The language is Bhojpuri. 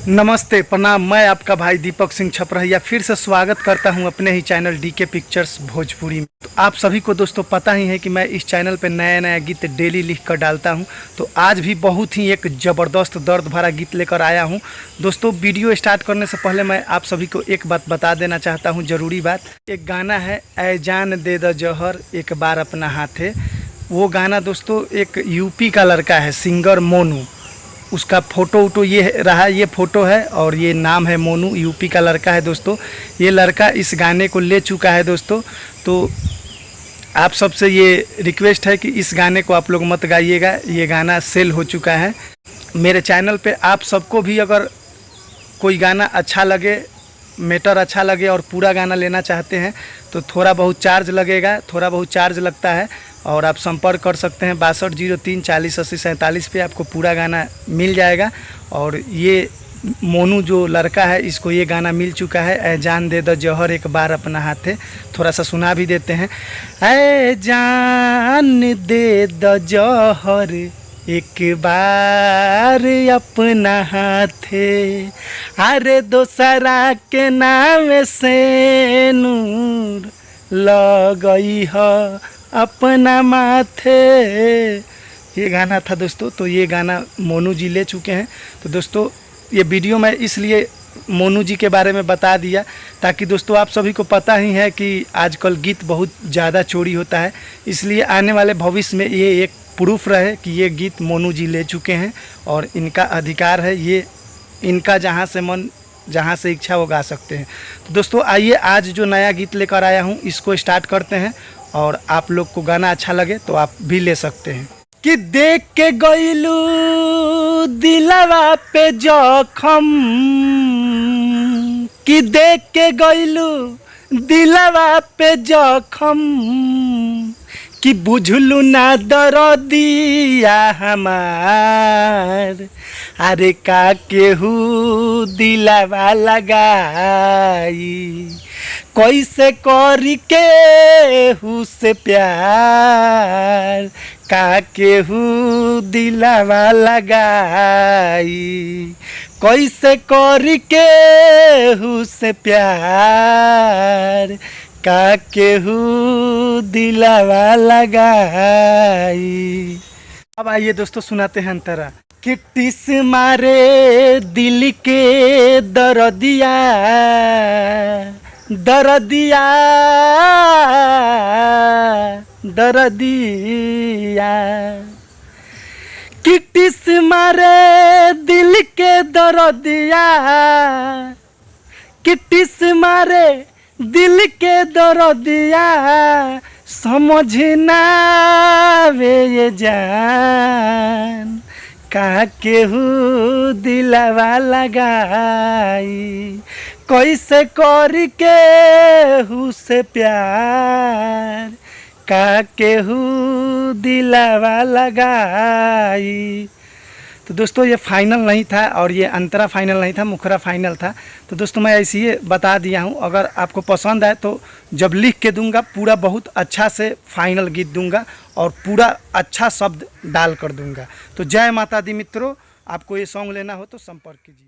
नमस्ते प्रणाम। मैं आपका भाई दीपक सिंह छपरहिया फिर से स्वागत करता हूं अपने ही चैनल डीके पिक्चर्स भोजपुरी में। तो आप सभी को दोस्तों पता ही है कि मैं इस चैनल पे नया नया गीत डेली लिख कर डालता हूं। तो आज भी बहुत ही एक ज़बरदस्त दर्द भरा गीत लेकर आया हूं। दोस्तों वीडियो स्टार्ट करने से पहले मैं आप सभी को एक बात बता देना चाहता हूँ, ज़रूरी बात। एक गाना है ऐ जान दे द जहर एक बार अपना हाथे। वो गाना दोस्तों एक यूपी का लड़का है, सिंगर मोनू। उसका फ़ोटो ये रहा, ये फ़ोटो है और ये नाम है मोनू, यूपी का लड़का है दोस्तों। ये लड़का इस गाने को ले चुका है दोस्तों। तो आप सबसे ये रिक्वेस्ट है कि इस गाने को आप लोग मत गाइएगा, ये गाना सेल हो चुका है। मेरे चैनल पे आप सबको भी अगर कोई गाना अच्छा लगे, मैटर अच्छा लगे और पूरा गाना लेना चाहते हैं तो थोड़ा बहुत चार्ज लगेगा, थोड़ा बहुत चार्ज लगता है और आप संपर्क कर सकते हैं 6203 40 80 47 पे। आपको पूरा गाना मिल जाएगा। और ये मोनू जो लड़का है, इसको ये गाना मिल चुका है, ऐ जान दे द जहर एक बार अपना हाथे। थोड़ा सा सुना भी देते हैं। ऐ जान दे द जहर एक बार अपना हाथे, अरे दोसरा के नाम से नूर लगई है अपना माथे। ये गाना था दोस्तों। तो ये गाना मोनू जी ले चुके हैं। तो दोस्तों ये वीडियो मैं इसलिए मोनू जी के बारे में बता दिया ताकि दोस्तों आप सभी को पता ही है कि आजकल गीत बहुत ज़्यादा चोरी होता है, इसलिए आने वाले भविष्य में ये एक प्रूफ रहे कि ये गीत मोनू जी ले चुके हैं और इनका अधिकार है, ये इनका जहाँ से मन जहाँ से इच्छा वो गा सकते हैं। तो दोस्तों आइए आज जो नया गीत लेकर आया हूँ इसको स्टार्ट करते हैं और आप लोग को गाना अच्छा लगे तो आप भी ले सकते हैं। कि देख के गइलू दिलवा पे जखम, कि देख के गइलू दिलवा पे जखम, कि बुझलू ना दरदिया हमार, अरे का केहू दिलवा लगाई, कैसे करी केहू से प्यार, का केहू दिलवा लगाई, कैसे करी केहू से प्यार, का केहू दिलवा लगाई। अब आइए दोस्तों सुनाते हैं अंतरा। कि टिस मारे दिल के दर्दिया, दर्दिया दर्दिया, कि टिस मारे दिल के दर्दिया, कि टिस मारे दिल के दर्दिया, समझ ना वे ये जान, का केहू दिलवा लगाई, कैसे करी केहू से प्यार, का केहू दिलवा लगाई। तो दोस्तों ये फाइनल नहीं था और ये अंतरा फाइनल नहीं था, मुखरा फाइनल था। तो दोस्तों मैं ऐसे ही बता दिया हूँ। अगर आपको पसंद आए तो जब लिख के दूंगा पूरा बहुत अच्छा से फाइनल गीत दूंगा और पूरा अच्छा शब्द डाल कर दूंगा। तो जय माता दी मित्रों, आपको ये सॉन्ग लेना हो तो संपर्क कीजिए।